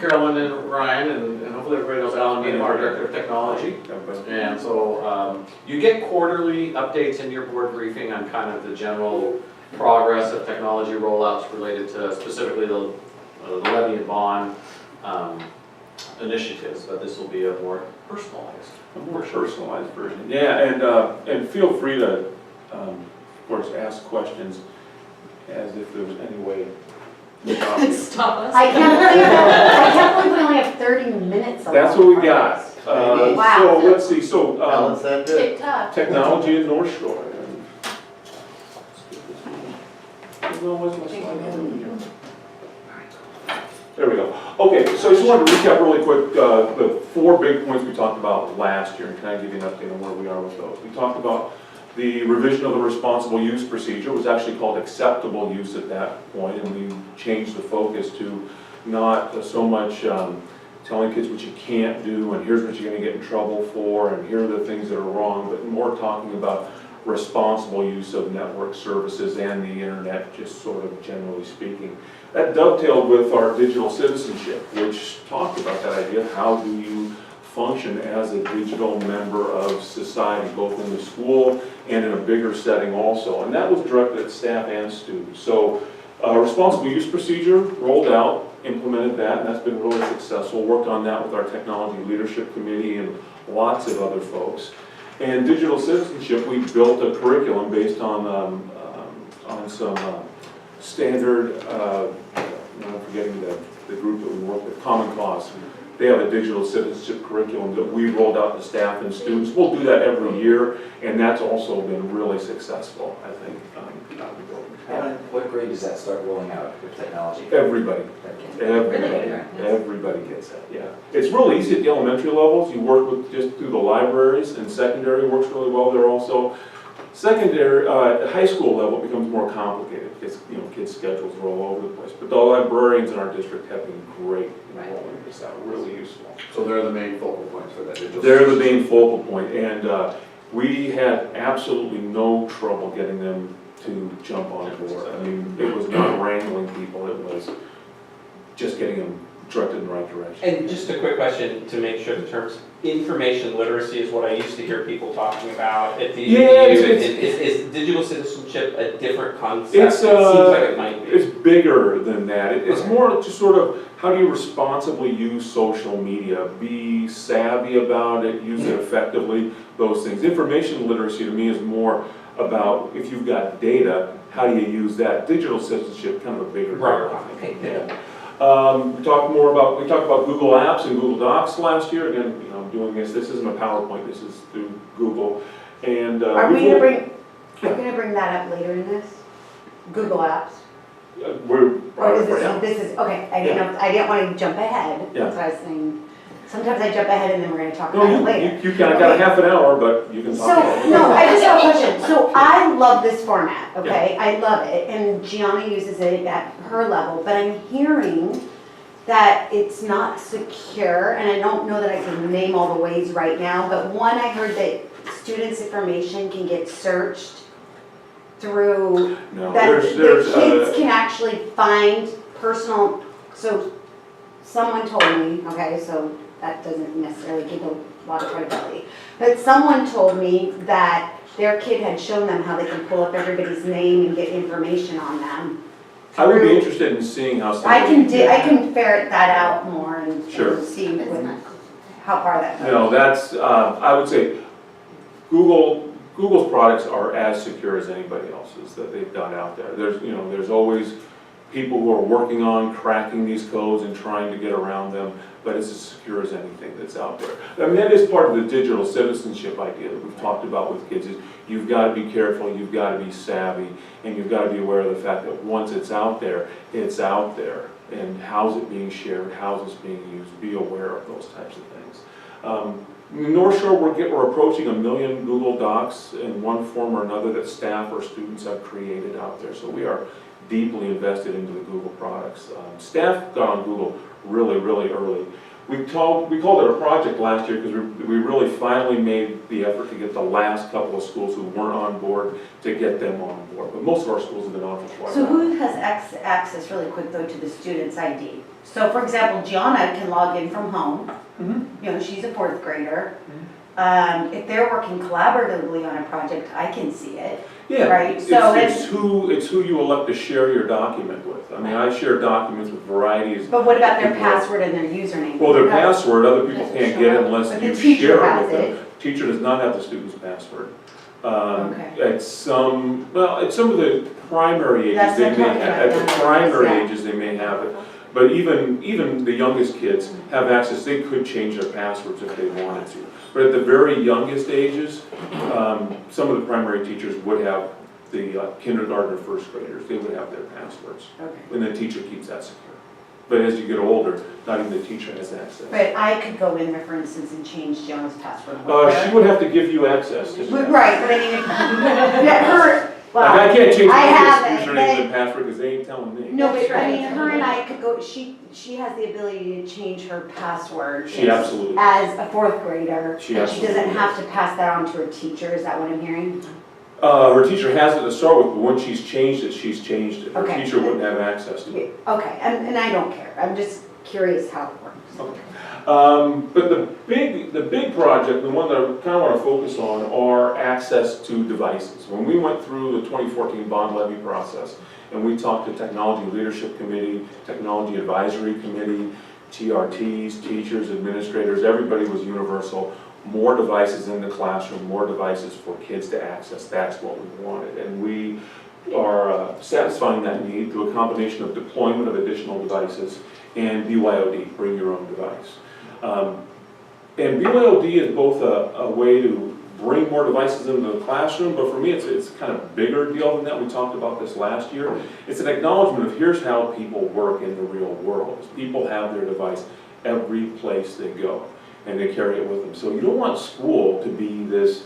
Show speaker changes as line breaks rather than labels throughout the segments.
Carolyn and Ryan, and hopefully everybody knows Alan Needham, our Director of Technology. And so you get quarterly updates in your board briefing on kind of the general progress of technology rollouts related to specifically the levy and bond initiatives, but this will be a more personalized.
A more personalized version. Yeah, and feel free to, of course, ask questions as if there was any way to stop you.
Stop us.
I can't believe we only have 30 minutes.
That's what we got.
Wow.
So let's see. So
Balance that good.
TikTok.
technology in North Shore. There we go. Okay, so I just wanted to recap really quick the 4 big points we talked about last year and kind of give you an update on where we are with those. We talked about the revision of the responsible use procedure. It was actually called acceptable use at that point, and we changed the focus to not so much telling kids what you can't do and here's what you're going to get in trouble for and here are the things that are wrong, but more talking about responsible use of network services and the internet, just sort of generally speaking. That dovetailed with our digital citizenship, which talked about that idea. How do you function as a digital member of society, both in the school and in a bigger setting also? And that was directed at staff and students. So responsible use procedure rolled out, implemented that, and that's been really successful. Worked on that with our technology leadership committee and lots of other folks. And digital citizenship, we built a curriculum based on some standard, I'm forgetting the group that we work with, Common Cause. They have a digital citizenship curriculum that we rolled out to staff and students. We'll do that every year, and that's also been really successful, I think.
What grade does that start rolling out with technology?
Everybody. Everybody gets that, yeah. It's real easy at the elementary levels. You work with just through the libraries, and secondary works really well there also. Secondary, at the high school level, it becomes more complicated because kids' schedules are all over the place. But the librarians in our district have been great in rolling this out, really useful.
So they're the main focal points for that digital.
They're the main focal point, and we had absolutely no trouble getting them to jump on board. I mean, it was not wrangling people, it was just getting them directed in the right direction.
And just a quick question to make sure the terms, information literacy is what I used to hear people talking about at the is digital citizenship a different concept? It seems like it might be.
It's bigger than that. It's more just sort of how do you responsibly use social media, be savvy about it, use it effectively, those things. Information literacy to me is more about if you've got data, how do you use that? Digital citizenship, kind of a bigger
Okay.
Yeah. We talked about Google Apps and Google Docs last year. Again, I'm doing this. This isn't a PowerPoint. This is through Google. And
Are we going to bring that up later in this? Google Apps? This is okay. I didn't want to jump ahead.
Yeah.
That's what I was saying. Sometimes I jump ahead and then we're going to talk
No,
about it later.
you kind of got a half an hour, but you can talk about it.
No, I just have a question. So I love this format, okay? I love it, and Gianna uses it at her level, but I'm hearing that it's not secure, and I don't know that I can name all the ways right now, but one, I heard that students' information can get searched through, that the kids can actually find personal, so someone told me, okay, so that doesn't necessarily give a lot of credibility. But someone told me that their kid had shown them how they can pull up everybody's name and get information on them.
I would be interested in seeing how.
I can ferret that out more and
Sure.
see how far that goes.
No, that's I would say Google's products are as secure as anybody else's that they've got out there. There's always people who are working on cracking these codes and trying to get around them, but it's as secure as anything that's out there. I mean, that is part of the digital citizenship idea that we've talked about with kids is you've got to be careful, you've got to be savvy, and you've got to be aware of the fact that once it's out there, and how's it being shared, how's it being used, be aware of those types of things. North Shore, we're approaching 1 million Google Docs in one form or another that staff or students have created out there, so we are deeply invested into the Google products. Staff got on Google really, really early. We called it a project last year because we really finally made the effort to get the last couple of schools who weren't on board to get them on board. But most of our schools have been on for quite a
So
while.
who has access really quick though to the student's ID? So for example, Gianna can log in from home.
Mhm.
You know, she's a fourth grader. If they're working collaboratively on a project, I can see it.
Yeah,
Right,
it's,
so
it's who you elect to share your document with. I mean, I share documents with varieties.
But what about their password and their username?
Well, their
That's-
password, other people can't get unless
But the
you
teacher
share it
has
with them.
it.
Teacher does not have the student's password.
Okay.
At some of the primary ages,
That's
they
what
may
I'm talking
have, at
about,
the
yeah.
primary
Yeah.
ages, they may have it. But even the youngest kids have access, they could change their passwords if they wanted to. But at the very youngest ages, some of the primary teachers would have the kindergarten or first graders, they would have their passwords.
Okay.
And the teacher keeps that secure. But as you get older, not even the teacher has access.
But I could go in there, for instance, and change Gianna's password.
She would have to give you access to that.
Right, but I mean, yeah, her,
Like, I
well,
can't change
I
my
have
kids'
it,
usernames
but-
and password because they ain't telling me.
no, but
That's
I
right.
mean, her and I could go, she has the ability to change her password.
She absolutely.
As a fourth grader.
She
And she doesn't
absolutely
have to pass that on to her teacher, is that what I'm hearing?
Her teacher has it to start with, but when she's changed it, she's changed it. Her
Okay.
teacher wouldn't have access to it.
Yeah, okay, and I don't care, I'm just curious how it works.
But the big project, the one that I kind of want to focus on, are access to devices. When we went through the 2014 bond levy process, and we talked to Technology Leadership Committee, Technology Advisory Committee, TRTs, teachers, administrators, everybody was universal. More devices in the classroom, more devices for kids to access, that's what we wanted. And we are satisfying that need through a combination of deployment of additional devices and BYOD, bring your own device. And BYOD is both a way to bring more devices into the classroom, but for me it's kind of a bigger deal than that. We talked about this last year. It's an acknowledgement of here's how people work in the real world. People have their device every place they go, and they carry it with them. So you don't want school to be this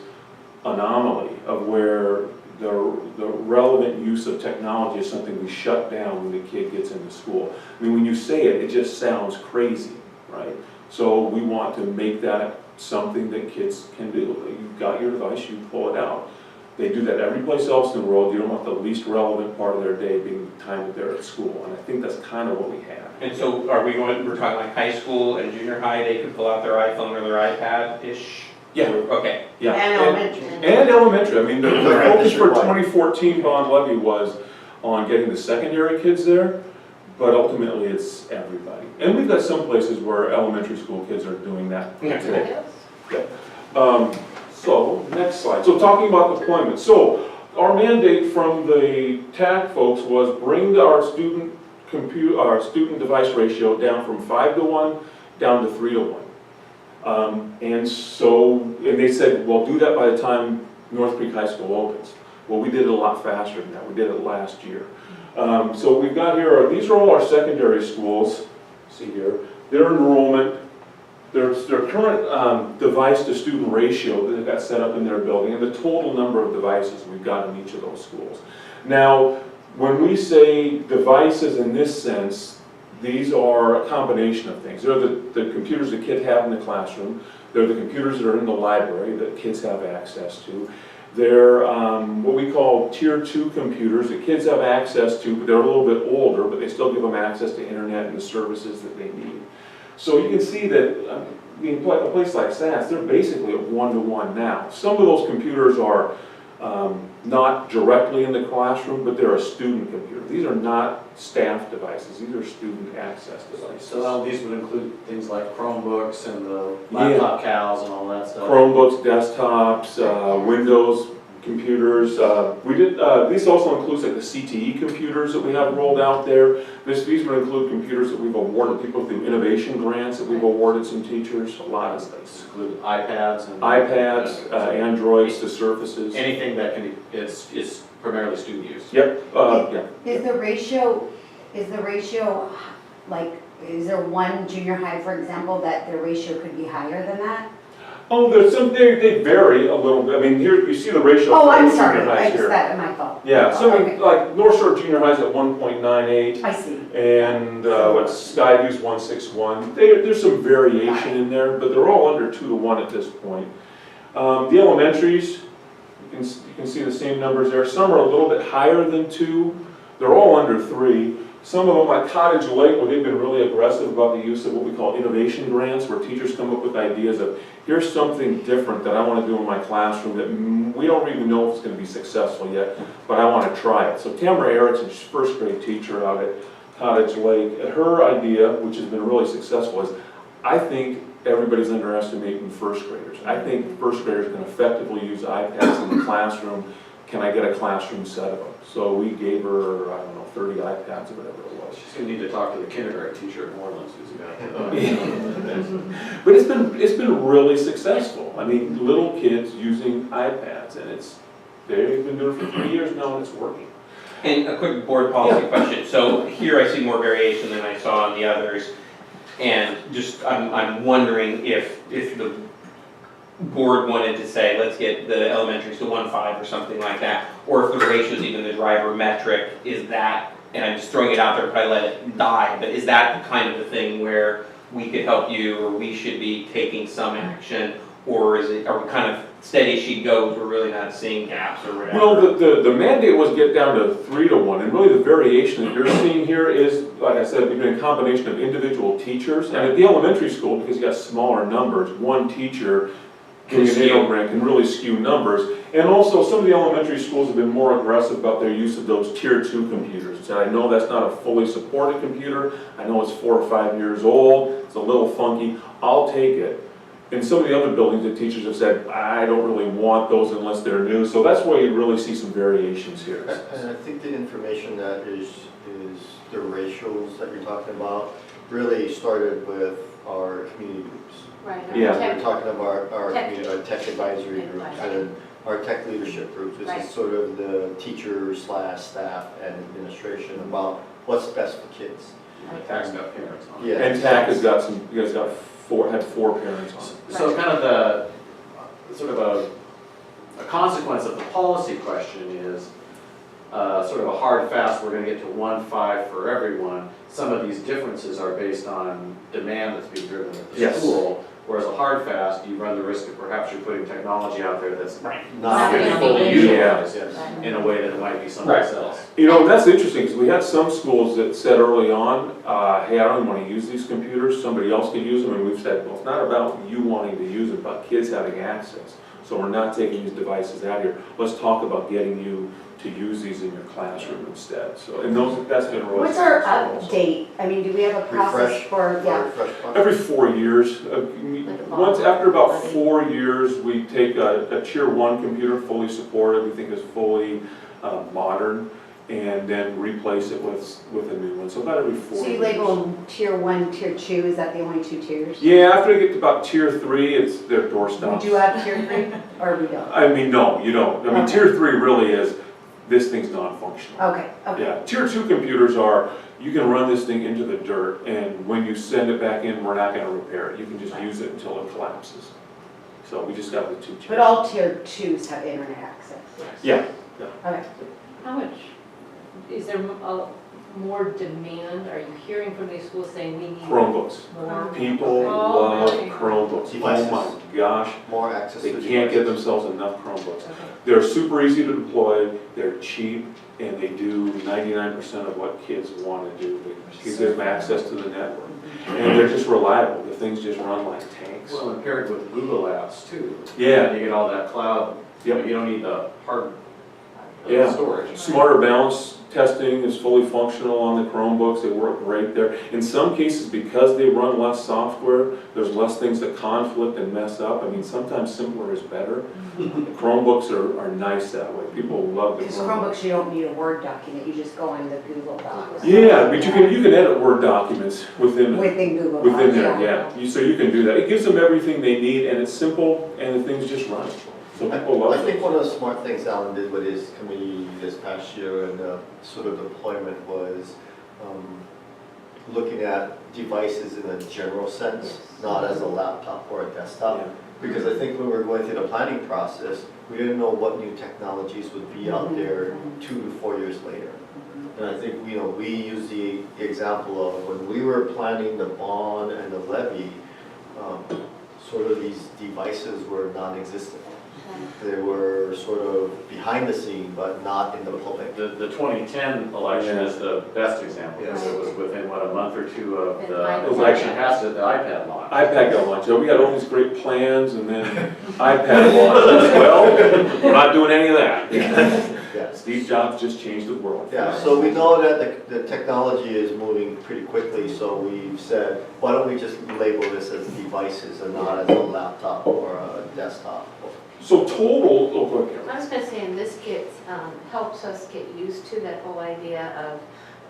anomaly of where the relevant use of technology is something we shut down when the kid gets into school. I mean, when you say it, it just sounds crazy, right? So we want to make that something that kids can do. You've got your device, you pull it out. They do that every place else in the world. You don't want the least relevant part of their day being the time that they're at school. And I think that's kind of what we have.
And so we're talking like high school and junior high, they could pull out their iPhone or their iPad-ish?
Yeah.
Okay.
Yeah.
And elementary.
And elementary. I mean, the
Right.
focus for 2014 bond levy was on getting the secondary kids there, but ultimately it's everybody. And we've got some places where elementary school kids are doing that today. So, next slide. So talking about deployment. So, our mandate from the TAC folks was bring our student device ratio down from 5-to-1 down to 3-to-1. And they said, well, do that by the time North Creek High School opens. Well, we did it a lot faster than that. We did it last year. So we've got here, these are all our secondary schools. See here, their enrollment, their current device to student ratio that they've got set up in their building, and the total number of devices we've got in each of those schools. Now, when we say devices in this sense, these are a combination of things. They're the computers that kids have in the classroom. They're the computers that are in the library that kids have access to. They're what we call tier 2 computers that kids have access to, but they're a little bit older, but they still give them access to internet and the services that they need. So you can see that in a place like SAS, they're basically at 1-to-1 now. Some of those computers are not directly in the classroom, but they're a student computer. These are not staff devices, these are student access devices.
So all these would include things like Chromebooks and the laptop cows and all that stuff.
Chromebooks, desktops, Windows computers. This also includes like the CTE computers that we have rolled out there. These would include computers that we've awarded people through innovation grants that we've awarded some teachers. A lot of things.
Include iPads and
Androids, the Surfaces.
anything that is primarily student use.
Yep. Yeah.
Is the ratio, like, is there one junior high, for example, that the ratio could be higher than that?
Oh, there's some, they vary a little bit. I mean, here, you see the ratio.
Oh, I'm
for
sorry,
junior highs
I just,
here.
that, my fault.
Yeah, so
Okay.
like North Shore Junior High's at 1.98.
I see.
And what Skyview's 161. There's some variation in there, but they're all under 2 to 1 at this point. The elementaries, you can see the same numbers there. Some are a little bit higher than 2. They're all under 3. Some of them, like Cottage Lake, where they've been really aggressive about the use of what we call innovation grants, where teachers come up with ideas of, here's something different that I want to do in my classroom that we don't even know if it's going to be successful yet, but I want to try it. So Tamara Erickson, she's first grade teacher out at Cottage Lake, her idea, which has been really successful, is I think everybody's underestimating first graders. I think first graders can effectively use iPads in the classroom. Can I get a classroom set of them? So we gave her, I don't know, 30 iPads or whatever it was.
She's gonna need to talk to the kindergarten teacher at Moreland, who's got.
But it's been really successful. I mean, little kids using iPads, and they've been doing it for 3 years now, and it's working.
And a quick board policy question. So here I see more variation than I saw on the others. And just, I'm wondering if the board wanted to say, let's get the elementaries to 1.5 or something like that, or if the ratio is even the driver metric, is that, and I'm just throwing it out there, probably let it die, but is that the kind of the thing where we could help you, or we should be taking some action, or are we kind of steady as she goes, we're really not seeing gaps or whatever?
Well, the mandate was get down to 3 to 1, and really the variation that you're seeing here is, like I said, we've been a combination of individual teachers, and at the elementary school, because you got smaller numbers, one teacher getting an AO grant can really skew numbers. And also, some of the elementary schools have been more aggressive about their use of those tier 2 computers. And I know that's not a fully supported computer. I know it's 4 or 5 years old. It's a little funky. I'll take it. In some of the other buildings, the teachers have said, I don't really want those unless they're new. So that's why you really see some variations here.
And I think the information that is the ratios that you're talking about really started with our community groups.
Right.
Yeah.
We're talking about our
Tech.
community, our tech advisory groups and our tech leadership groups, which
Right.
is sort of the teacher/staff and administration about what's best for kids.
Tax got parents on it.
Yeah.
And TAC has got some, you guys got had 4 parents on it.
So kind of sort of a consequence of the policy question is sort of a hard fast, we're gonna get to 1.5 for everyone. Some of these differences are based on demand that's being driven at the
Yes.
school. Whereas a hard fast, you run the risk of perhaps you're putting technology out there that's not
Not
going to be
gonna
fully
be
utilized
Right.
in a way that it might be someplace else.
You know, that's interesting, because we had some schools that said early on, hey, I don't want to use these computers, somebody else can use them, and we've said, well, it's not about you wanting to use it, but kids having access. So we're not taking these devices out here. Let's talk about getting you to use these in your classroom instead. So, and that's been really
What's our
successful also.
update? I mean, do we have a process
Refresh.
for, yeah?
Refresh process.
Every 4 years, once after about 4 years, we take a tier 1 computer, fully supported, we think is fully modern, and then replace it with a new one. So about every 4 years.
So you label them tier 1, tier 2, is that the only 2 tiers?
Yeah, after they get to about tier 3, it's their doorstops.
We do have tier 3, or we don't?
I mean, no, you don't. I mean,
Okay.
tier 3 really is, this thing's non-functional.
Okay, okay.
Yeah, tier 2 computers are, you can run this thing into the dirt, and when you send it back in, we're not gonna repair it. You can just use it until it collapses. So we just got the 2 tiers.
But all tier 2s have internet access?
Yeah.
Okay.
How much, is there more demand? Are you hearing from these schools saying we need
Chromebooks.
more?
People
Oh,
love
really?
Chromebooks.
Devices.
Oh my gosh,
More access
they
to
can't get
devices.
themselves enough Chromebooks.
Okay.
They're super easy to deploy, they're cheap, and they do 99% of what kids want to do. They give them access to the network. And they're just reliable, the things just run like tanks.
Well, and paired with Google apps too.
Yeah.
You get all that cloud, you don't need the hard
Yeah.
storage.
Smarter balance testing is fully functional on the Chromebooks, they work great there. In some cases, because they run less software, there's less things that conflict and mess up. I mean, sometimes simpler is better. Chromebooks are nice that way, people love the
Because
Chromebooks.
Chromebooks, you don't need a Word document, you just go on the Google Docs.
Yeah, but you can edit Word documents within
Google Docs,
there, yeah. So you can do that. It gives them everything they need, and it's simple, and the things just run. So people love
I think
it.
one of the smart things Alan did with his committee this past year and sort of deployment was looking at devices in a general sense, not as a laptop or a desktop. Because I think when we were going through the planning process, we didn't know what new technologies would be out there 2 to 4 years later. And I think, we use the example of when we were planning the bond and the levy, sort of these devices were non-existent. They were sort of behind the scene, but not in the public.
The 2010 election is the best example, because it was within, a month or two of the election passed, the iPad launched.
iPad got launched. We had all these great plans and then iPad launched. Well, we're not doing any of that.
Yeah.
Steve Jobs just changed the world.
Yeah, so we know that the technology is moving pretty quickly, so we've said, why don't we just label this as devices and not as a laptop or a desktop?
So total, go ahead, Karen.
I was gonna say, and this helps us get used to that whole idea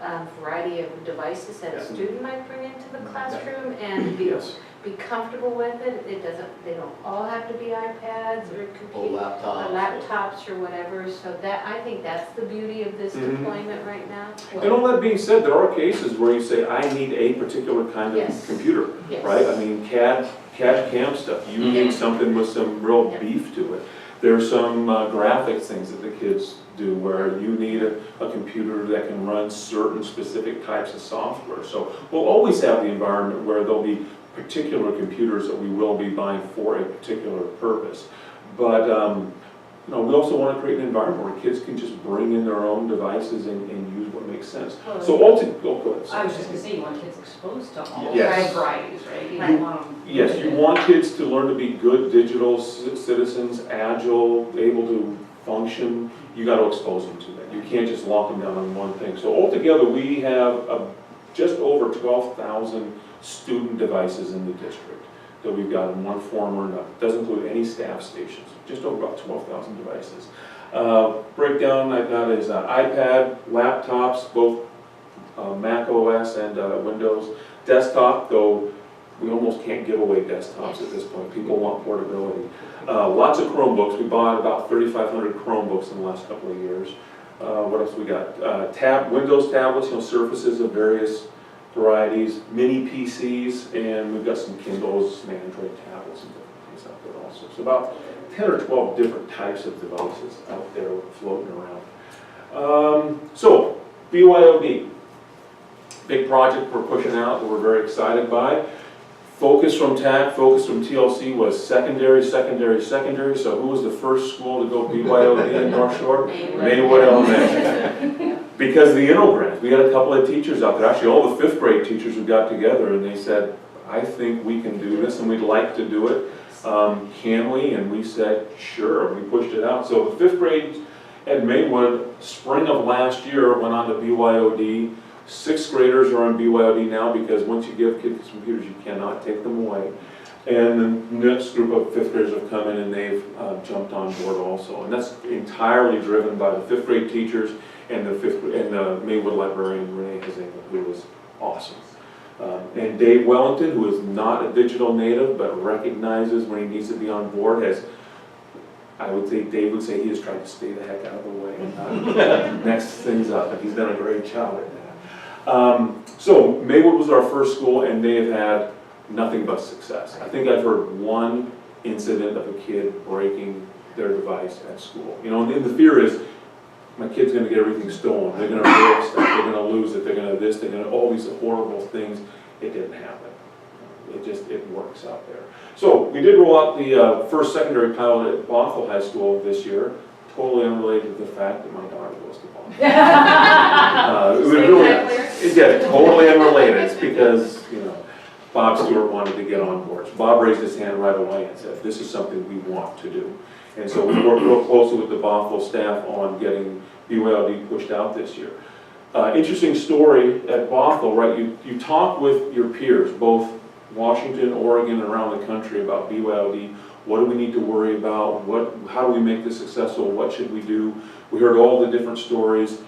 of variety of devices that a student might bring into the classroom and
Yes.
be comfortable with it. They don't all have to be iPads or
Or
computers.
laptops.
Or laptops or whatever, so I think that's the beauty of this
Mhm.
deployment right now.
And all that being said, there are cases where you say, I need a particular kind of
Yes.
computer,
Yes.
right? I mean, CAD CAM stuff, you need something with some real
Yeah.
beef to it. There's some graphics things that the kids do where you need a computer that can run certain specific types of software. So we'll always have the environment where there'll be particular computers that we will be buying for a particular purpose. But we also want to create an environment where kids can just bring in their own devices and use what makes sense. So ultimately, go ahead.
I was just gonna say, you want kids exposed to all
Yes.
varieties, right? You
Right.
don't want them.
Yes, you want kids to learn to be good digital citizens, agile, able to function. You got to expose them to that. You can't just lock them down on one thing. So altogether, we have just over 12,000 student devices in the district that we've got in one form or another. Doesn't include any staff stations, just over about 12,000 devices. Breakdown I've got is iPad, laptops, both Mac OS and Windows. Desktop, though we almost can't give away desktops at this point. People want portability. Lots of Chromebooks. We bought about 3,500 Chromebooks in the last couple of years. What else we got? Windows tablets, Surfaces of various varieties, mini PCs, and we've got some Kindles and Android tablets and different things out there also. So about 10 or 12 different types of devices out there floating around. So, BYOD, big project we're pushing out that we're very excited by. Focus from TAC, focus from TLC was secondary. So who was the first school to go BYOD in North Shore? Maywood Elementary. Because the grants, we had a couple of teachers out there, actually all the 5th grade teachers who got together and they said, I think we can do this and we'd like to do it. Can we? And we said, sure, and we pushed it out. So the 5th grade at Maywood, spring of last year, went on to BYOD. 6th graders are on BYOD now because once you give kids computers, you cannot take them away. And the next group of 5th graders have come in and they've jumped on board also. And that's entirely driven by the 5th grade teachers and the Maywood librarian, Renee Hazel, who was awesome. And Dave Wellington, who is not a digital native, but recognizes when he needs to be on board, I would say, Dave would say he has tried to stay the heck out of the way and not mess things up, and he's done a great job at that. So Maywood was our first school, and they have had nothing but success. I think I've heard one incident of a kid breaking their device at school. And the fear is, my kid's gonna get everything stolen, they're gonna break stuff, they're gonna lose it, they're gonna this, they're gonna, all these horrible things. It didn't happen. It works out there. So we did roll out the first secondary pilot at Bothell High School this year, totally unrelated to the fact that my daughter goes to Bothell. It was really, totally unrelated. It's because, Bob Stewart wanted to get on board. So Bob raised his hand right away and said, this is something we want to do. And so we worked real closely with the Bothell staff on getting BYOD pushed out this year. Interesting story at Bothell, right? You talk with your peers, both Washington, Oregon, and around the country about BYOD. What do we need to worry about? How do we make this successful? What should we do? We heard all the different stories.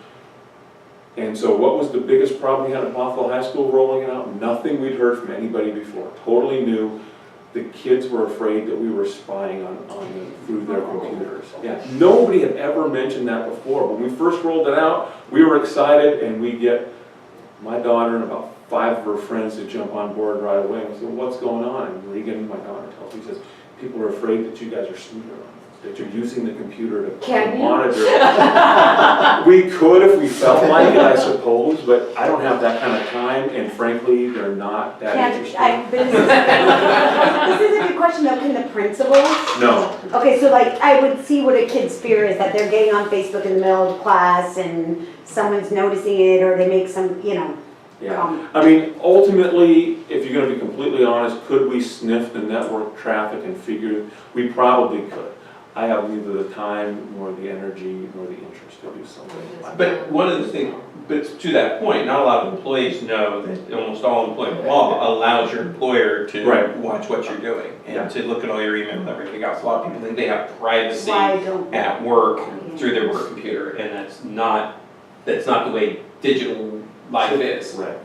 And so what was the biggest problem we had at Bothell High School rolling it out? Nothing we'd heard from anybody before. Totally new. The kids were afraid that we were spying on them through their computers. Yeah, nobody had ever mentioned that before. When we first rolled it out, we were excited, and we get my daughter and about 5 of her friends to jump on board right away. And I said, well, what's going on? And Regan, my daughter, tells me, he says, people are afraid that you guys are snooping around, that you're using the computer to
Can you?
monitor. We could if we felt like it, I suppose, but I don't have that kind of time, and frankly, they're not that interested.
But this is a good question though, can the principals?
No,
Okay, so like, I would see what a kid's fear is, that they're getting on Facebook in the middle of class and someone's noticing it, or they make some,
yeah.
comment.
I mean, ultimately, if you're gonna be completely honest, could we sniff the network traffic and figure, we probably could. I have neither the time, nor the energy, nor the interest to do something like that.
But one of the things, but to that point, not a lot of employees know that almost all employment law allows your employer to
Right.
watch what you're doing
Yeah.
and to look at all your email and everything else. A lot of people think they have privacy
Why don't?
at work through their work computer, and that's not the way digital life is.
Right.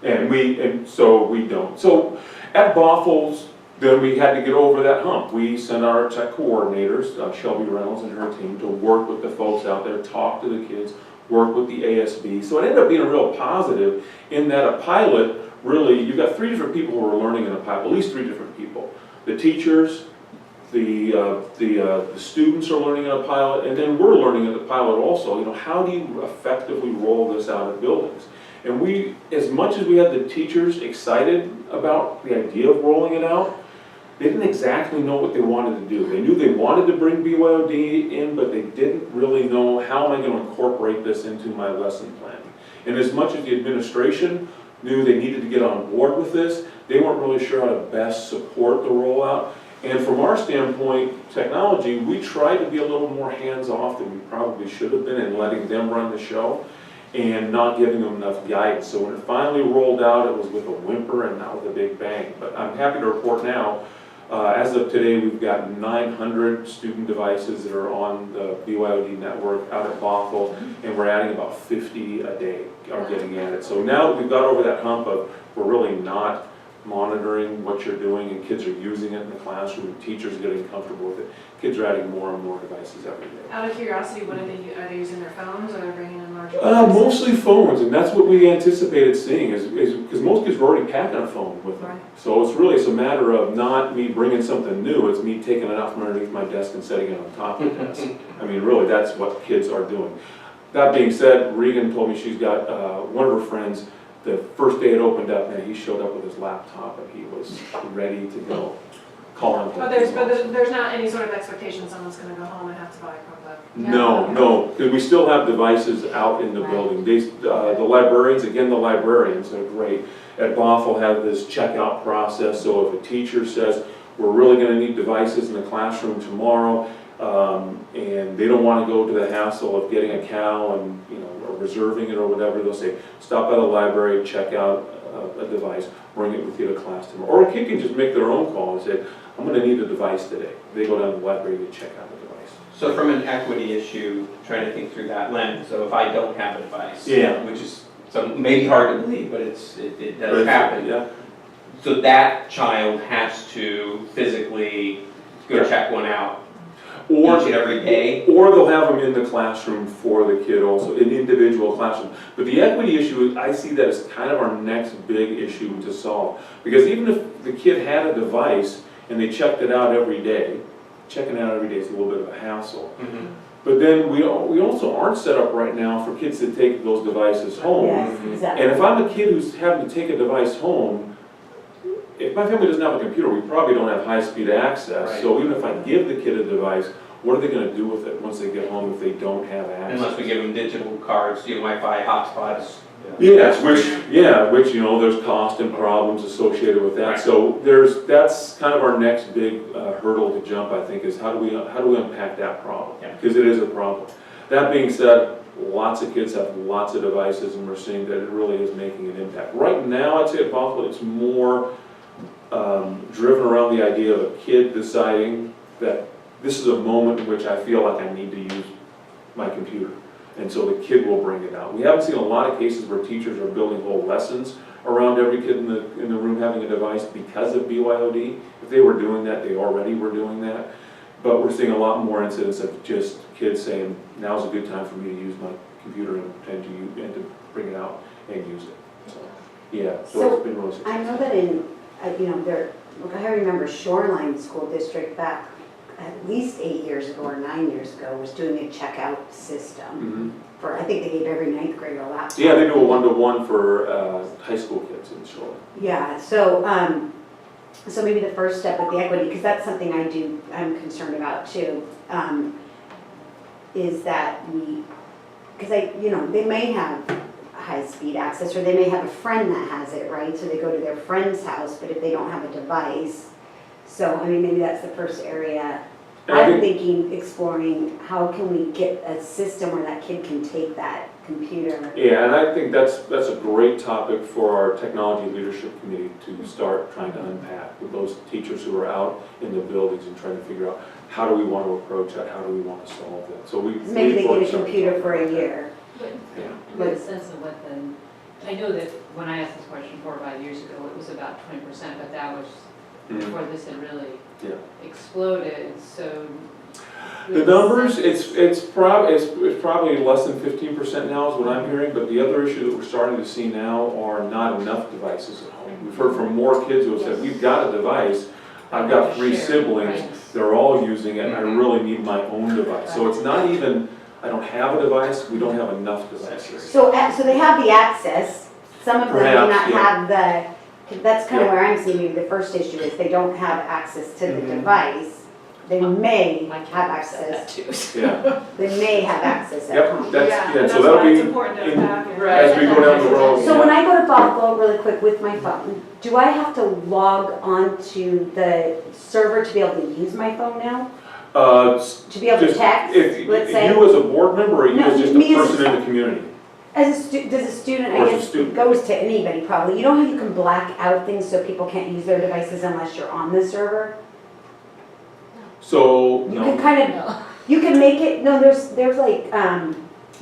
And so we don't. So at Boffel's, then we had to get over that hump. We sent our tech coordinators, Shelby Reynolds and her team, to work with the folks out there, talk to the kids, work with the ASB. So it ended up being a real positive in that a pilot, really, you've got 3 different people who are learning in a pilot, at least 3 different people. The teachers, the students are learning in a pilot, and then we're learning in the pilot also. How do you effectively roll this out of buildings? And we, as much as we had the teachers excited about the idea of rolling it out, they didn't exactly know what they wanted to do. They knew they wanted to bring BYOD in, but they didn't really know, how am I going to incorporate this into my lesson planning? And as much as the administration knew they needed to get on board with this, they weren't really sure how to best support the rollout. And from our standpoint, technology, we tried to be a little more hands-off than we probably should have been in letting them run the show and not giving them enough guidance. So when it finally rolled out, it was with a whimper and not with a big bang. But I'm happy to report now, as of today, we've got 900 student devices that are on the BYOD network out at Bothell, and we're adding about 50 a day are getting added. So now that we've got over that hump of we're really not monitoring what you're doing and kids are using it in the classroom, teachers are getting comfortable with it, kids are adding more and more devices every day.
Out of curiosity, what are they using their phones, or are they bringing in large?
Mostly phones, and that's what we anticipated seeing, is because most kids were already packing a phone with them.
Right.
So it's a matter of not me bringing something new, it's me taking it out from underneath my desk and setting it on top of the desk. I mean, really, that's what kids are doing. That being said, Regan told me she's got one of her friends, the first day it opened up, man, he showed up with his laptop and he was ready to go. Calling.
But there's not any sort of expectation someone's gonna go home and have to buy a Chromebook?
No, because we still have devices out in the building. The librarians, again, the librarians are great. At Bothell have this checkout process, so if a teacher says, we're really gonna need devices in the classroom tomorrow, and they don't wanna go to the hassle of getting a CAL and, or reserving it or whatever, they'll say, stop by the library, check out a device, bring it with you to class tomorrow. Or a kid can just make their own call and say, I'm gonna need a device today. They go down to the library to check out the device.
So from an equity issue, trying to think through that lens, so if I don't have a device,
Yeah.
which is maybe hard to believe, but it does happen.
Yeah.
So that child has to physically go
Yeah.
check one out
Or
each and every day.
Or they'll have them in the classroom for the kid also, an individual classroom. But the equity issue, I see that as kind of our next big issue to solve. Because even if the kid had a device and they checked it out every day, checking it out every day is a little bit of a hassle.
Mhm.
But then we also aren't set up right now for kids to take those devices home.
Yes, exactly.
And if I'm a kid who's having to take a device home, if my family doesn't have a computer, we probably don't have high-speed access.
Right.
So even if I give the kid a device, what are they gonna do with it once they get home if they don't have access?
Unless we give them digital cards, Wi-Fi hotspots.
Yes, which, there's cost and problems associated with that.
Right.
So that's kind of our next big hurdle to jump, I think, is how do we unpack that problem?
Yeah.
Because it is a problem. That being said, lots of kids have lots of devices, and we're seeing that it really is making an impact. Right now, I'd say at Buffalo, it's more driven around the idea of a kid deciding that this is a moment in which I feel like I need to use my computer. And so the kid will bring it out. We haven't seen a lot of cases where teachers are building whole lessons around every kid in the room having a device because of BYOD. If they were doing that, they already were doing that. But we're seeing a lot more incidents of just kids saying, now's a good time for me to use my computer and to bring it out and use it. So. Yeah, so
So,
it's been really
I
successful.
know that in, I remember Shoreline School District back at least 8 years ago or 9 years ago was doing a checkout system
Mhm.
for, I think they gave every ninth grader a laptop.
Yeah, they do a one-to-one for high school kids in Shoreline.
Yeah, so, so maybe the first step with the equity, because that's something I'm concerned about too, is that because they may have high-speed access, or they may have a friend that has it, right? So they go to their friend's house, but if they don't have a device, so, I mean, maybe that's the first area.
And I
I'm
think-
thinking, exploring, how can we get a system where that kid can take that computer?
Yeah, and I think that's a great topic for our technology leadership committee to start trying to unpack with those teachers who are out in the buildings and trying to figure out how do we want to approach that, how do we want to solve that. So
Maybe they
we've
get a computer for a year.
But
Yeah.
with a sense of what I know that when I asked this question 4 or 5 years ago, it was about 20%, but that was
Mhm.
before this had really
Yeah.
exploded, so.
The numbers, it's probably less than 15% now is what I'm hearing, but the other issue that we're starting to see now are not enough devices at home. We've heard from more kids who have said, we've got a device, I've got 3
Share,
siblings,
right.
they're all using it, I
Mhm.
really need my own device. So it's not even, I don't have a device, we don't have enough devices.
So they have the access, some of them may not
Perhaps, yeah.
have that's kind of
Yeah.
where I'm seeing maybe the first issue is they don't have access to the
Mhm.
device. They may
My
have
kids said that
access,
too.
Yeah,
they may have access at
yep,
home.
that's,
Yeah,
yeah,
and
so
that's
that'll
why it's
be,
important to
in-
unpack it.
Right.
as we go down the road.
So when I go to Buffalo really quick with my phone, do I have to log onto the server to be able to use my phone now? To be able to
just,
text,
if,
let's say?
you as a board member, or you
No,
as just a
me as a
person in the community?
Does a student,
Or
I
as a
guess,
student.
goes to anybody probably, you know how you can black out things so people can't use their devices unless you're on the server?
So,
You
no.
can kind of, you can make it, no, there's like,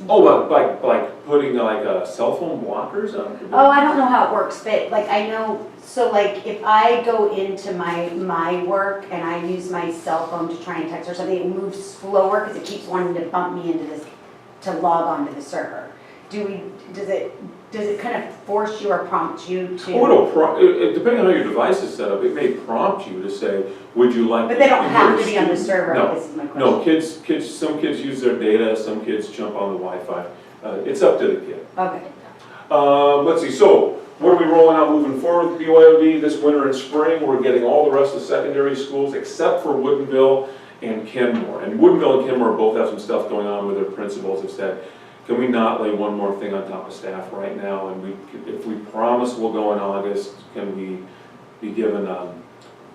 Oh, but like putting like cell phone blockers on?
oh, I don't know how it works, but like I know, so like if I go into my work and I use my cell phone to try and text or something, it moves slower because it keeps wanting to bump me into this, to log onto the server. Does it kind of force you or prompt you to?
Oh, depending on how your device is set up, it may prompt you to say, would you like?
But they don't
if
have
you're
to
a
be on the
student-
server,
No,
this is my question.
no, some kids use their data, some kids jump on the Wi-Fi. It's up to the kid.
Okay.
Let's see, so what are we rolling out moving forward with BYOD this winter and spring? We're getting all the rest of the secondary schools except for Woodinville and Kenmore. And Woodinville and Kenmore both have some stuff going on with their principals have said, can we not lay one more thing on top of staff right now? And if we promise we'll go in August, can we be given a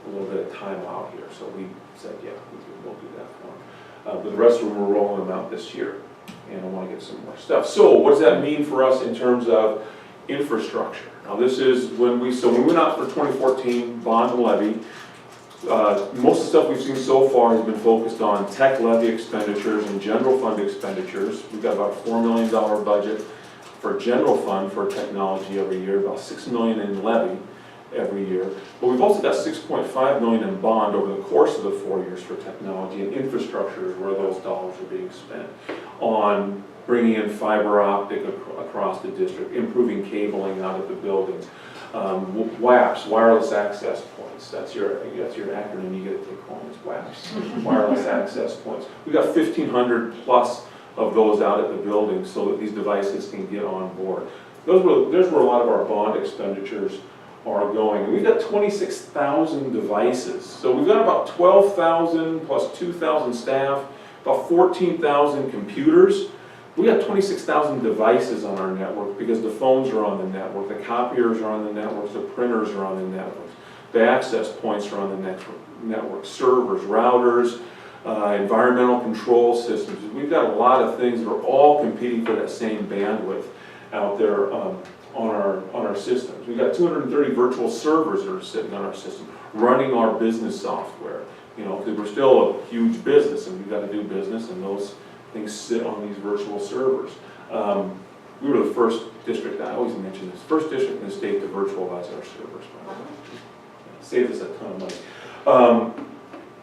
little bit of time out here? So we said, yeah, we'll do that for them. But the rest of them, we're rolling them out this year. And I want to get some more stuff. So what does that mean for us in terms of infrastructure? Now this is when we went out for 2014 bond and levy. Most of the stuff we've seen so far has been focused on tech levy expenditures and general fund expenditures. We've got about a $4 million budget for general fund for technology every year, about $6 million in levy every year. But we've also got $6.5 million in bond over the course of the 4 years for technology, and infrastructure is where those dollars are being spent on bringing in fiber optic across the district, improving cabling out of the buildings. WAPs, wireless access points, that's your acronym, you get to take home, it's WAPs, wireless access points. We've got 1,500 plus of those out at the building so that these devices can get on board. There's where a lot of our bond expenditures are going. And we've got 26,000 devices. So we've got about 12,000 plus 2,000 staff, about 14,000 computers. We got 26,000 devices on our network because the phones are on the network, the copiers are on the networks, the printers are on the networks, the access points are on the network, servers, routers, environmental control systems. We've got a lot of things that are all competing for that same bandwidth out there on our systems. We've got 230 virtual servers that are sitting on our system, running our business software. You know, because we're still a huge business and we've got to do business, and those things sit on these virtual servers. We were the first district, I always mention this, first district in the state to virtualize our servers. Saved us a ton of money.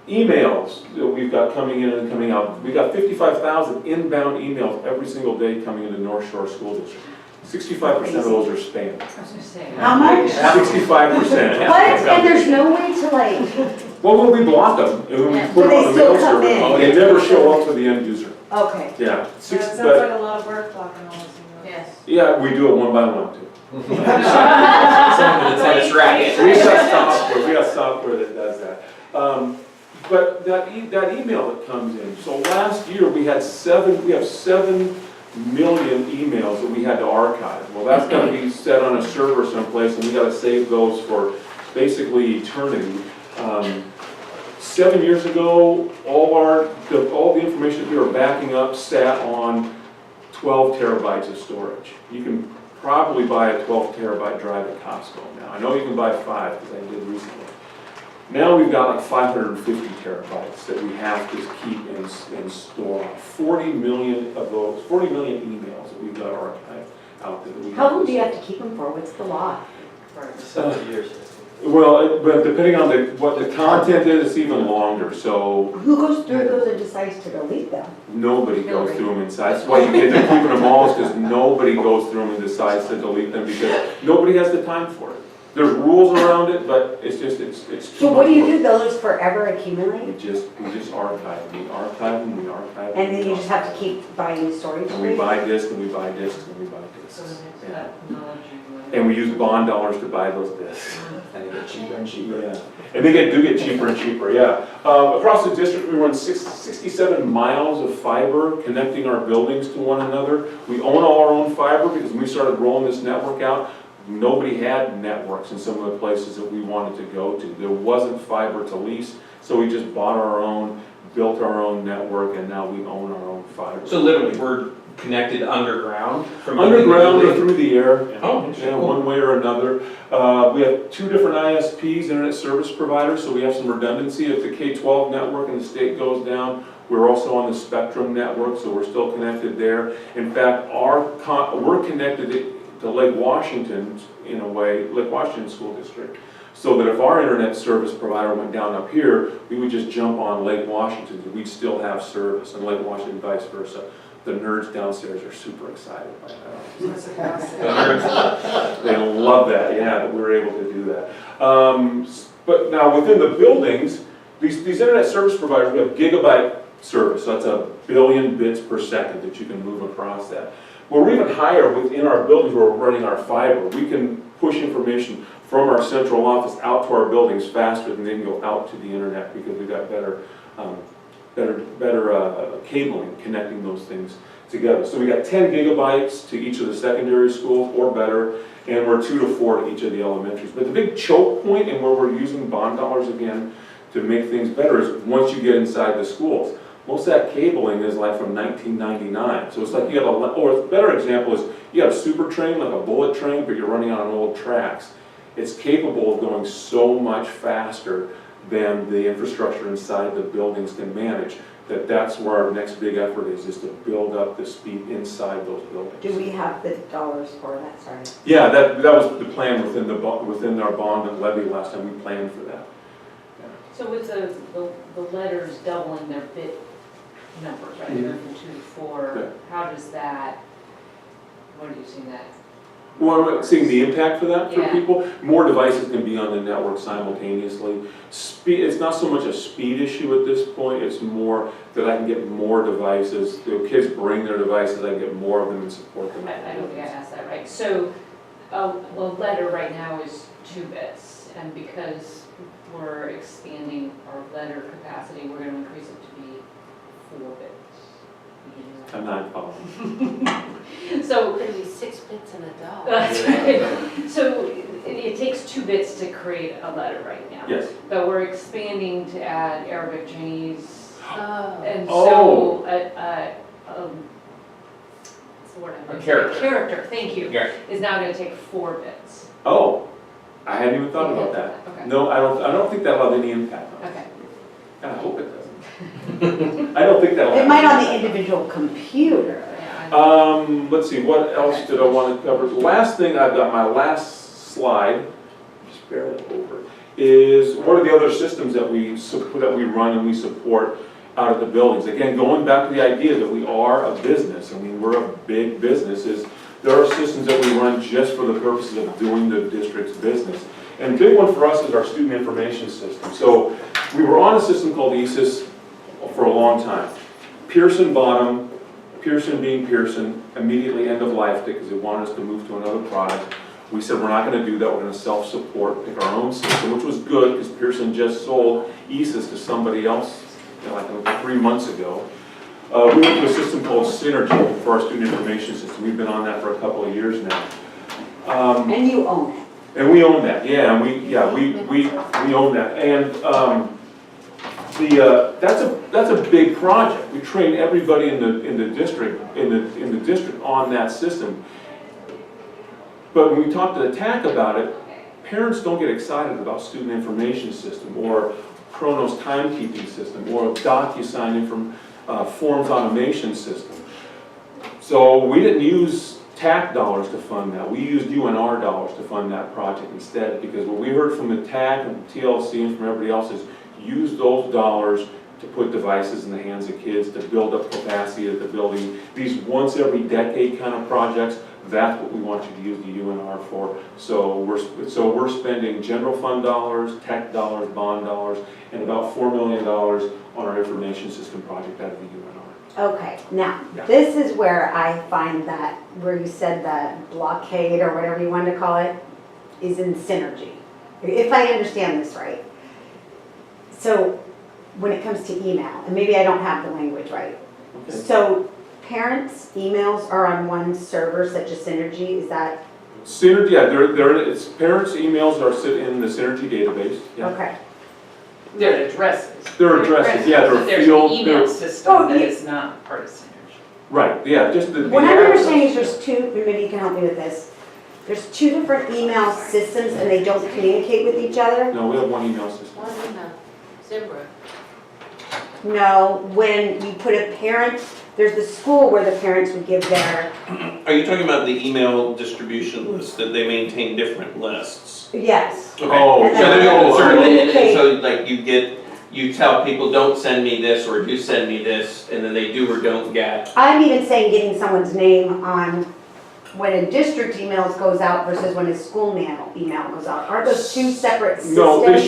Emails that we've got coming in and coming out. We've got 55,000 inbound emails every single day coming into North Shore School District. 65% of those are spam.
I was gonna say.
How much?
65%.
What? And there's no way to like,
Well, when we block them, and when we
Yeah.
put
But
them
they
on the
still
mail
come
server,
in.
they never show up to the end user.
okay.
Yeah.
So it sounds
But,
like a lot of work blocking all this.
Yes.
yeah, we do it one by one too.
Someone with a tennis racket.
We got software that does that. But that email that comes in, so last year we have 7 million emails that we had to archive. Well, that's gonna be set on a server someplace, and we gotta save those for basically eternity. 7 years ago, all the information that we were backing up sat on 12 terabytes of storage. You can probably buy a 12 terabyte drive at Costco now. I know you can buy 5, because I did recently. Now we've got like 550 terabytes that we have to keep and store. 40 million of those, 40 million emails that we've got archived out there. That we
How long do you have to keep them for? What's the law?
7 years.
Well, but depending on what the content is, it's even longer, so
Who goes through those and decides to delete them?
nobody goes through them inside. That's why you get to keeping them all, is because nobody goes through them and decides to delete them, because nobody has the time for it. There's rules around it, but it's just, it's too
So what do you
much
do? Those forever
work.
accumulate?
We just archive them, we archive them, we archive them.
And then you just have to keep buying storage
And we
space?
buy discs, and we buy discs, and we buy
So
discs.
the
Yeah.
next technology.
And we use bond dollars to buy those discs.
And they get cheaper and cheaper.
Yeah, and they do get cheaper and cheaper, yeah. Across the district, we run 67 miles of fiber connecting our buildings to one another. We own all our own fiber, because when we started rolling this network out, nobody had networks in some of the places that we wanted to go to. There wasn't fiber to lease, so we just bought our own, built our own network, and now we own our own fiber.
So literally, we're connected underground from.
Underground or through the air.
Oh,
Yeah,
cool.
one way or another. We have 2 different ISPs, internet service providers, so we have some redundancy. If the K-12 network in the state goes down, we're also on the Spectrum network, so we're still connected there. In fact, we're connected to Lake Washington, in a way, Lake Washington School District, so that if our internet service provider went down up here, we would just jump on Lake Washington, and we'd still have service, and Lake Washington vice versa. The nerds downstairs are super excited by that.
That's a fast.
They love that, yeah, that we were able to do that. But now within the buildings, these internet service providers, we have gigabyte service, so that's 1 billion bits per second that you can move across that. Well, we're even higher within our buildings where we're running our fiber. We can push information from our central office out to our buildings faster than they can go out to the internet, because we've got better cabling connecting those things together. So we got 10 gigabytes to each of the secondary schools or better, and we're 2 to 4 to each of the elementaries. But the big choke point, and where we're using bond dollars again to make things better, is once you get inside the schools. Most of that cabling is like from 1999. So it's like you have or a better example is you have a super train, like a bullet train, but you're running on old tracks. It's capable of going so much faster than the infrastructure inside the buildings can manage, that's where our next big effort is to build up the speed inside those buildings.
Do we have the dollars for that? Sorry.
Yeah, that was the plan within our bond and levy last time. We planned for that.
So with the letters doubling their bit numbers, right, they're from 2 to 4,
Yeah.
how does that, what are you seeing that?
Well, we're seeing the impact for that for
Yeah.
people. More devices can be on the network simultaneously. Speed, it's not so much a speed issue at this point, it's more that I can get more devices. The kids bring their devices, I can get more of them and support them.
I don't think I asked that right. So a letter right now is 2 bits, and because we're expanding our letter capacity, we're going to increase it to be 4 bits.
I'm not following.
So
Could be 6 bits and a dollar.
So it takes 2 bits to create a letter right now.
Yes.
But we're expanding to add Arabic, Chinese,
Oh.
and
Oh.
so, what's the word I'm
A
looking for?
character.
Character, thank you,
Yeah.
is now gonna take 4 bits.
Oh, I hadn't even thought about that.
Okay,
No, I don't think that'll have any impact on it.
okay.
I hope it doesn't. I don't think that'll have.
It might on the individual computer.
Yeah,
Let's see, what else did I want to cover? The last thing I've got, my last slide, just barely over, is what are the other systems that we run and we support out of the buildings? Again, going back to the idea that we are a business, I mean, we're a big business, is There are systems that we run just for the purposes of doing the district's business. And the big one for us is our student information system. So we were on a system called ESIS for a long time. Pearson bought them, Pearson being Pearson, immediately end of life because they wanted us to move to another product. We said we're not going to do that, we're going to self-support, pick our own system, which was good because Pearson just sold ESIS to somebody else, like 3 months ago. We went to a system called Synergy for our student information system. We've been on that for a couple of years now.
And you own it.
And we own that, yeah, and we own that. And that's a big project. We train everybody in the district on that system. But when we talk to the TAC about it, parents don't get excited about student information system or Chronos timekeeping system or DocuSign forms automation system. So we didn't use TAC dollars to fund that. We used UNR dollars to fund that project instead, because what we heard from the TAC and TLC and from everybody else is use those dollars to put devices in the hands of kids, to build up capacity at the building. These once every decade kind of projects, that's what we want you to use the UNR for. So we're spending general fund dollars, tech dollars, bond dollars, and about $4 million on our information system project out of the UNR.
Okay, now,
Yeah.
this is where I find that, where you said that blockade or whatever you wanted to call it, is in Synergy. If I understand this right. So, when it comes to email, and maybe I don't have the language right.
Okay.
So, parents' emails are on one server such as Synergy, is that?
Synergy, yeah, it's parents' emails are sit in the Synergy database. Yeah.
Okay.
Their addresses.
Their addresses, yeah,
But
they're
there's
field.
an email
Oh,
system that
yeah.
is not part of Synergy.
Right, yeah, just the.
What I'm understanding is there's two, maybe you can help me with this. There's two different email systems and they don't communicate with each other?
No, we have one email system.
One in Zimbra.
No, when you put a parent, there's the school where the parents would give their,
Are you talking about the email distribution list, that they maintain different lists?
yes.
Oh,
And
So
then
there's
they communicate.
so like you tell people, don't send me this, or do send me this, and then they do or don't get.
I'm even saying getting someone's name on when a district email goes out versus when a school email goes out. Aren't those two separate systems?
No, they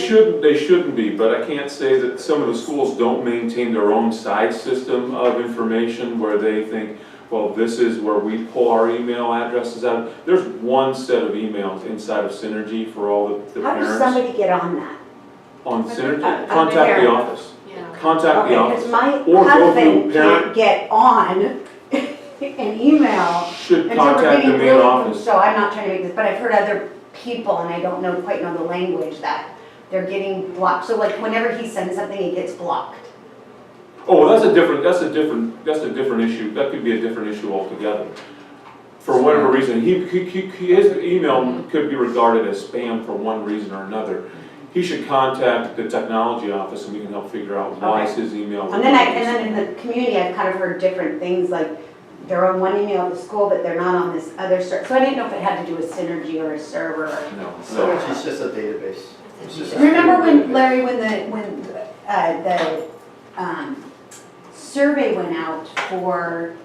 shouldn't be, but I can't say that some of the schools don't maintain their own side system of information where they think, well, this is where we pull our email addresses out. There's one set of emails inside of Synergy for all the
How does
parents.
somebody get on that?
On Synergy,
A
contact the
parent.
office.
Yeah.
Contact the
Okay,
office.
because my
Or go
husband
through parent-
can't get on an email.
Should
And so we're
contact the
getting
main
really,
office.
so I'm not trying to make this, but I've heard other people, and I don't quite know the language, that they're getting blocked. So like whenever he sends something, it gets blocked.
Oh, well, that's a different issue. That could be a different issue altogether. For whatever reason, his email could be regarded as spam for one reason or another. He should contact the technology office and we can help figure out why
Okay.
his email.
And then in the community, I've kind of heard different things, like they're on one email at the school, but they're not on this other server. So I didn't know if it had to do with Synergy or a server.
No.
Synergy's just a database. It's just a
Remember when,
database.
Larry, when the survey went out for,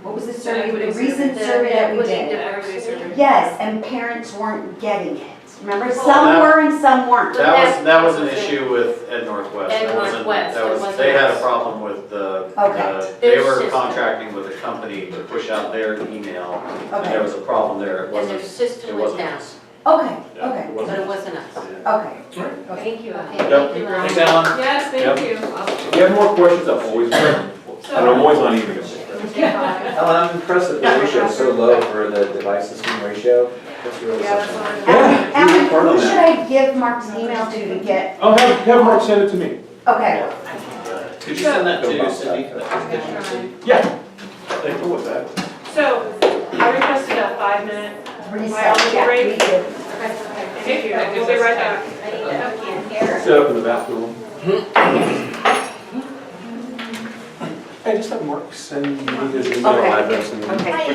what was the survey, the recent survey that we did?
Everybody survey.
Yes, and parents weren't getting it. Remember,
Well,
some
that-
were and some weren't.
That was an issue with Ed Northwest.
Ed
That wasn't-
Northwest,
that
it
was-
wasn't
They had a
us.
problem with
Okay.
they
Their
were
system.
contracting with a company to push out their email. And there
Okay,
was a problem there. It
And
wasn't,
their system
it
was
wasn't
down,
us.
okay,
Yeah,
okay,
it
but
wasn't
it
us.
wasn't us.
Yeah.
okay.
Thank you. Okay,
Yep.
thank you, Ron.
Thanks, Alan.
Yes,
Yep.
thank you.
If you have more questions, I'm always, and I'm always on email.
Ellen, I'm impressed that the ratio is so low for the device system ratio. That's really
Yeah, that's
something.
what I'm.
Alan,
report on
who should
that.
I give Mark's email to get,
I'll have Mark send it to me.
okay.
Could you send that to Cindy, that presentation to Cindy?
Yeah. They go with that.
So, I requested a 5-minute
Reset, yeah, me too.
Thank you, we'll be right back.
I need to hook you in here.
Set up in the bathroom.
I just have Mark send me his email
Okay.
address and
Okay.